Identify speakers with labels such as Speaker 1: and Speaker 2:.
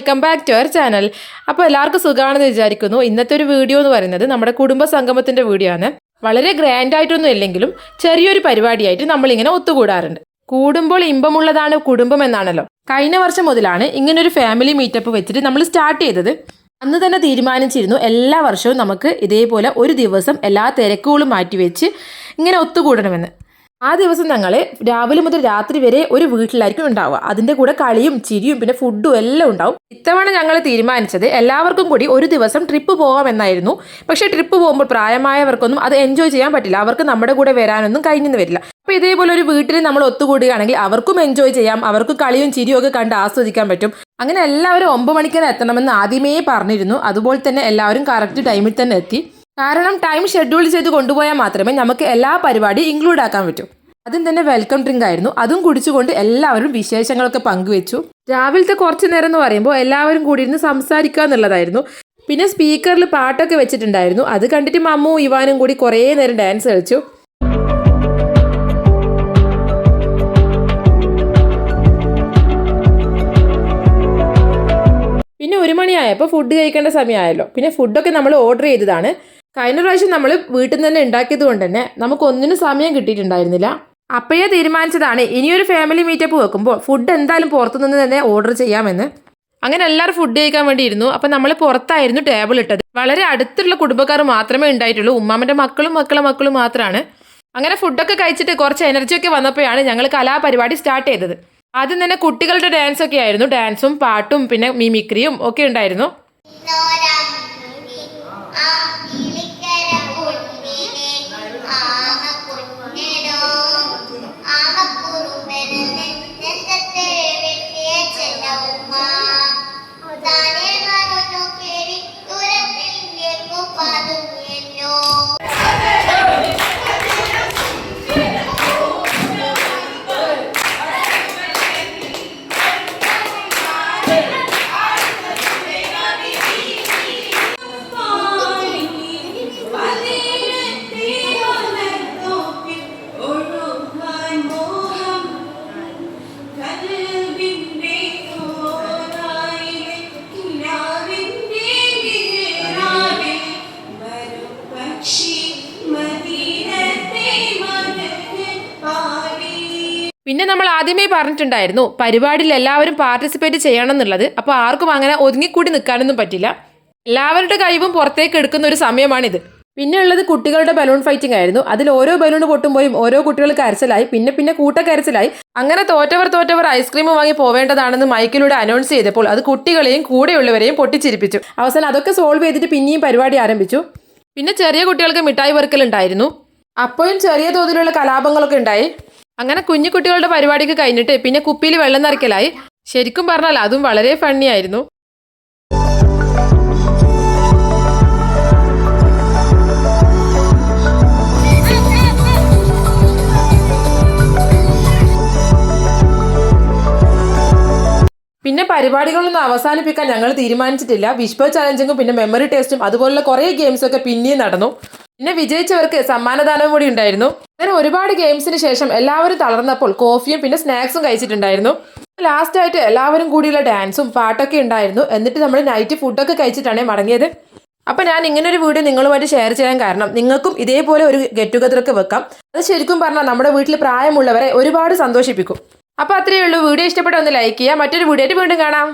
Speaker 1: Welcome back to our channel. അപ്പോൾ എല്ലാവർക്കും സുഖമാണെന്ന് വിചാരിക്കുന്നു. ഇന്നത്തെ ഒരു വീഡിയോ എന്ന് പറയുന്നത് നമ്മുടെ കുടുംബ സംഗമത്തിൻ്റെ വീഡിയോ ആണ്. വളരെ ഗ്രാൻഡ് ആയിട്ടൊന്നും ഇല്ലെങ്കിലും ചെറിയൊരു പരിപാടിയായിട്ട് നമ്മളിങ്ങനെ ഒത്തുകൂടാറുണ്ട്. കൂടുമ്പോൾ ഇമ്പമുള്ളതാണ് കുടുംബം എന്നാണല്ലോ. കഴിഞ്ഞ വർഷം മുതലാണ് ഇങ്ങനൊരു ഫാമിലി മീറ്റപ്പ് വെച്ചിട്ട് നമ്മൾ സ്റ്റാർട്ട് ചെയ്തത്. അന്ന് തന്നെ തീരുമാനിച്ചിരുന്നു എല്ലാ വർഷവും നമുക്ക് ഇതേപോലെ ഒരു ദിവസം എല്ലാ തിരക്കുകളും മാറ്റിവെച്ച് ഇങ്ങനെ ഒത്തുകൂടണമെന്ന്. ആ ദിവസം ഞങ്ങൾ രാവിലെ മുതൽ രാത്രി വരെ ഒരു വീട്ടിലായിരിക്കും ഉണ്ടാവുക. അതിൻ്റെ കൂടെ കളിയും ചിരിയും പിന്നെ ഫുഡും എല്ലാം ഉണ്ടാവും. ഇത്തവണ ഞങ്ങൾ തീരുമാനിച്ചത് എല്ലാവർക്കും കൂടി ഒരു ദിവസം ട്രിപ്പ് പോകാമെന്നായിരുന്നു. പക്ഷേ ട്രിപ്പ് പോകുമ്പോൾ പ്രായമായവർക്കൊന്നും അത് എൻജോയ് ചെയ്യാൻ പറ്റില്ല. അവർക്ക് നമ്മുടെ കൂടെ വരാനൊന്നും കഴിഞ്ഞെന്ന് വരില്ല. അപ്പോൾ ഇതേപോലെ ഒരു വീട്ടിൽ നമ്മൾ ഒത്തുകൂടുകയാണെങ്കിൽ അവർക്കും എൻജോയ് ചെയ്യാം, അവർക്ക് കളിയും ചിരിയും ഒക്കെ കണ്ട് ആസ്വദിക്കാൻ പറ്റും. അങ്ങനെ എല്ലാവരും 9 മണിക്ക് എത്തണമെന്ന് ആദ്യമേ പറഞ്ഞിരുന്നു. അതുപോലെ തന്നെ എല്ലാവരും കറക്റ്റ് ടൈമിൽ തന്നെ എത്തി. കാരണം ടൈം ഷെഡ്യൂൾ ചെയ്ത് കൊണ്ടുപോയാൽ മാത്രമേ നമുക്ക് എല്ലാ പരിപാടിയും ഇൻക്ലൂഡ് ആക്കാൻ പറ്റൂ. അതും തന്നെ വെൽക്കം ഡ്രിങ്ക് ആയിരുന്നു. അതും കുടിച്ചുകൊണ്ട് എല്ലാവരും വിശേഷങ്ങളൊക്കെ പങ്കുവെച്ചു. രാവിലത്തെ കുറച്ച് നേരം എന്ന് പറയുമ്പോൾ എല്ലാവരും കൂടി ഇരുന്ന് സംസാരിക്കുക എന്നുള്ളതായിരുന്നു. പിന്നെ സ്പീക്കറിൽ പാട്ടൊക്കെ വെച്ചിട്ടുണ്ടായിരുന്നു. അത് കണ്ടിട്ട് മമ്മു ഇവാനും കൂടി കുറേ നേരം ഡാൻസ് കളിച്ചു. പിന്നെ 1 മണിയായപ്പോൾ ഫുഡ് കഴിക്കേണ്ട സമയമായല്ലോ. പിന്നെ ഫുഡൊക്കെ നമ്മൾ ഓർഡർ ചെയ്തതാണ്. കഴിഞ്ഞ പ്രാവശ്യം നമ്മൾ വീട്ടിൽ നിന്ന് തന്നെ ഉണ്ടാക്കിയത് കൊണ്ട് തന്നെ നമുക്കൊന്നിനും സമയം കിട്ടിയിട്ടുണ്ടായിരുന്നില്ല. അപ്പോഴേ തീരുമാനിച്ചതാണ് ഇനിയൊരു ഫാമിലി മീറ്റപ്പ് വെക്കുമ്പോൾ ഫുഡ് എന്തായാലും പുറത്തുനിന്ന് തന്നെ ഓർഡർ ചെയ്യാമെന്ന്. അങ്ങനെ എല്ലാവരും ഫുഡ് കഴിക്കാൻ വേണ്ടി ഇരുന്നു. അപ്പം നമ്മൾ പുറത്തായിരുന്നു ടേബിൾ ഇട്ടത്. വളരെ അടുത്തുള്ള കുടുംബക്കാർ മാത്രമേ ഉണ്ടായിട്ടുള്ളൂ. ഉമ്മാമ്മൻ്റെ മക്കളും മക്കളും മാത്രമാണ്. അങ്ങനെ ഫുഡൊക്കെ കഴിച്ചിട്ട് കുറച്ച് എനർജിയൊക്കെ വന്നപ്പോഴാണ് ഞങ്ങൾ കലാപരിപാടി സ്റ്റാർട്ട് ചെയ്തത്. ആദ്യം തന്നെ കുട്ടികളുടെ ഡാൻസൊക്കെ ആയിരുന്നു. ഡാൻസും പാട്ടും പിന്നെ മിമിക്രിയും ഒക്കെ ഉണ്ടായിരുന്നു. പിന്നെ നമ്മൾ ആദ്യമേ പറഞ്ഞിട്ടുണ്ടായിരുന്നു പരിപാടിയിൽ എല്ലാവരും പാർട്ടിസിപ്പേറ്റ് ചെയ്യണം എന്നുള്ളത്. അപ്പോൾ ആർക്കും അങ്ങനെ ഒതുങ്ങിക്കൂടി നിൽക്കാനൊന്നും പറ്റില്ല. എല്ലാവരുടെ കഴിവും പുറത്തേക്ക് എടുക്കുന്ന ഒരു സമയമാണിത്. പിന്നെ ഉള്ളത് കുട്ടികളുടെ ബലൂൺ ഫൈറ്റിംഗ് ആയിരുന്നു. അതിൽ ഓരോ ബലൂൺ പൊട്ടുമ്പോഴും ഓരോ കുട്ടികൾ കരച്ചിലായി. പിന്നെ കൂട്ടക്കരച്ചിലായി. അങ്ങനെ തോറ്റവർ ഐസ്ക്രീം വാങ്ങി പോവേണ്ടതാണെന്ന് മൈക്കിലൂടെ അനൗൺസ് ചെയ്തപ്പോൾ അത് കുട്ടികളെയും കൂടെയുള്ളവരെയും പൊട്ടിച്ചിരിപ്പിച്ചു. അവസാനം അതൊക്കെ സോൾവ് ചെയ്തിട്ട് പിന്നെയും പരിപാടി ആരംഭിച്ചു. പിന്നെ ചെറിയ കുട്ടികൾക്ക് മിഠായി പെറുക്കലുണ്ടായിരുന്നു. അപ്പോഴും ചെറിയ തോതിലുള്ള കലാപങ്ങളൊക്കെ ഉണ്ടായി. അങ്ങനെ കുഞ്ഞു കുട്ടികളുടെ പരിപാടിക്ക് കഴിഞ്ഞിട്ട് പിന്നെ കുപ്പിയിൽ വെള്ളം നിറയ്ക്കലായി. ശരിക്കും പറഞ്ഞാൽ അതും വളരെ ഫണ്ണി ആയിരുന്നു. പിന്നെ പരിപാടികളൊന്നും അവസാനിപ്പിക്കാൻ ഞങ്ങൾ തീരുമാനിച്ചിട്ടില്ല. വിഷ്വൽ ചലഞ്ചിങ്ങും പിന്നെ മെമ്മറി ടെസ്റ്റും അതുപോലുള്ള കുറേ ഗെയിംസൊക്കെ പിന്നെയും നടന്നു. പിന്നെ വിജയിച്ചവർക്ക് സമ്മാനദാനവും കൂടി ഉണ്ടായിരുന്നു. അങ്ങനെ ഒരുപാട് ഗെയിംസിന് ശേഷം എല്ലാവരും തളർന്നപ്പോൾ കോഫിയും പിന്നെ സ്നാക്സും കഴിച്ചിട്ടുണ്ടായിരുന്നു. ലാസ്റ്റായിട്ട് എല്ലാവരും കൂടിയുള്ള ഡാൻസും പാട്ടൊക്കെ ഉണ്ടായിരുന്നു. എന്നിട്ട് നമ്മൾ നൈറ്റ് ഫുഡൊക്കെ കഴിച്ചിട്ടാണ് മടങ്ങിയത്. അപ്പോൾ ഞാൻ ഇങ്ങനൊരു വീഡിയോ നിങ്ങളുമായിട്ട് ഷെയർ ചെയ്യാൻ കാരണം നിങ്ങൾക്കും ഇതേപോലെ ഒരു ഗെറ്റ് ടുഗദറൊക്കെ വെക്കാം. അത് ശരിക്കും പറഞ്ഞാൽ നമ്മുടെ വീട്ടിൽ പ്രായമുള്ളവരെ ഒരുപാട് സന്തോഷിപ്പിക്കും. അപ്പോൾ അത്രയേ ഉള്ളൂ. വീഡിയോ ഇഷ്ടപ്പെട്ട ഒന്ന് ലൈക്ക് ചെയ്യുക. മറ്റൊരു വീഡിയോ ആയിട്ട് വീണ്ടും കാണാം.